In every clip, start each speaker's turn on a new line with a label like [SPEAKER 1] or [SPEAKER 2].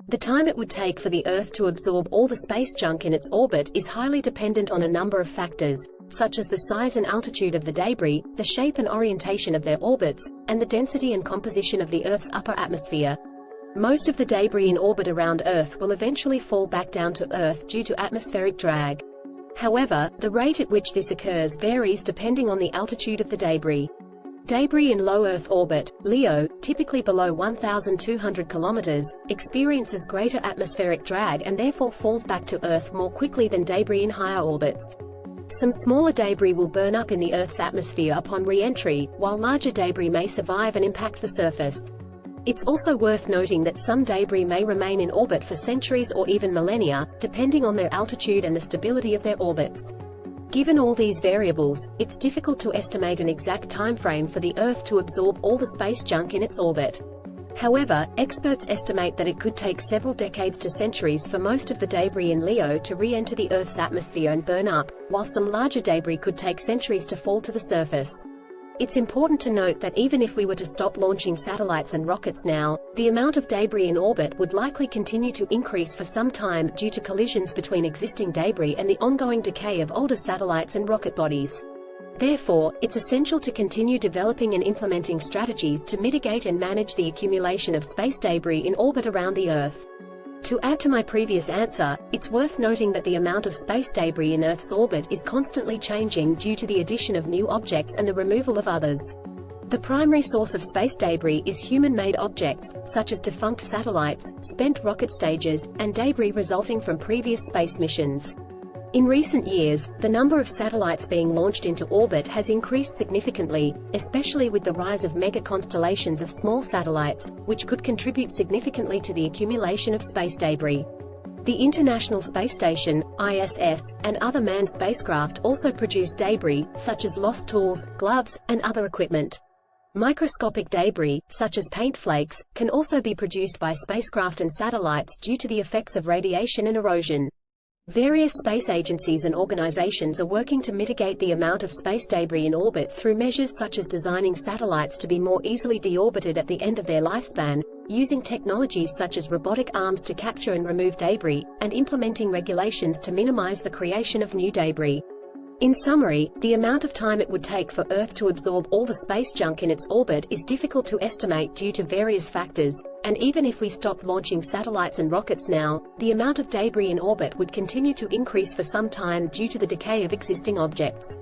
[SPEAKER 1] The time it would take for the Earth to absorb all the space junk in its orbit is highly dependent on a number of factors, such as the size and altitude of the debris, the shape and orientation of their orbits, and the density and composition of the Earth's upper atmosphere. Most of the debris in orbit around Earth will eventually fall back down to Earth due to atmospheric drag. However, the rate at which this occurs varies depending on the altitude of the debris. Debris in low Earth orbit, LEO, typically below 1,200 km, experiences greater atmospheric drag and therefore falls back to Earth more quickly than debris in higher orbits. Some smaller debris will burn up in the Earth's atmosphere upon re-entry, while larger debris may survive and impact the surface. It's also worth noting that some debris may remain in orbit for centuries or even millennia, depending on their altitude and the stability of their orbits. Given all these variables, it's difficult to estimate an exact time frame for the Earth to absorb all the space junk in its orbit. However, experts estimate that it could take several decades to centuries for most of the debris in LEO to re-enter the Earth's atmosphere and burn up, while some larger debris could take centuries to fall to the surface. It's important to note that even if we were to stop launching satellites and rockets now, the amount of debris in orbit would likely continue to increase for some time due to collisions between existing debris and the ongoing decay of older satellites and rocket bodies. Therefore, it's essential to continue developing and implementing strategies to mitigate and manage the accumulation of space debris in orbit around the Earth. To add to my previous answer, it's worth noting that the amount of space debris in Earth's orbit is constantly changing due to the addition of new objects and the removal of others. The primary source of space debris is human-made objects, such as defunct satellites, spent rocket stages, and debris resulting from previous space missions. In recent years, the number of satellites being launched into orbit has increased significantly, especially with the rise of mega-constellations of small satellites, which could contribute significantly to the accumulation of space debris. The International Space Station, ISS, and other manned spacecraft also produce debris, such as lost tools, gloves, and other equipment. Microscopic debris, such as paint flakes, can also be produced by spacecraft and satellites due to the effects of radiation and erosion. Various space agencies and organizations are working to mitigate the amount of space debris in orbit through measures such as designing satellites to be more easily deorbited at the end of their lifespan, using technologies such as robotic arms to capture and remove debris, and implementing regulations to minimize the creation of new debris. In summary, the amount of time it would take for Earth to absorb all the space junk in its orbit is difficult to estimate due to various factors, and even if we stopped launching satellites and rockets now, the amount of debris in orbit would continue to increase for some time due to the decay of existing objects.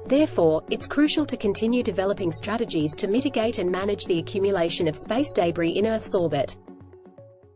[SPEAKER 1] Therefore, it's crucial to continue developing strategies to mitigate and manage the accumulation of space debris in Earth's orbit.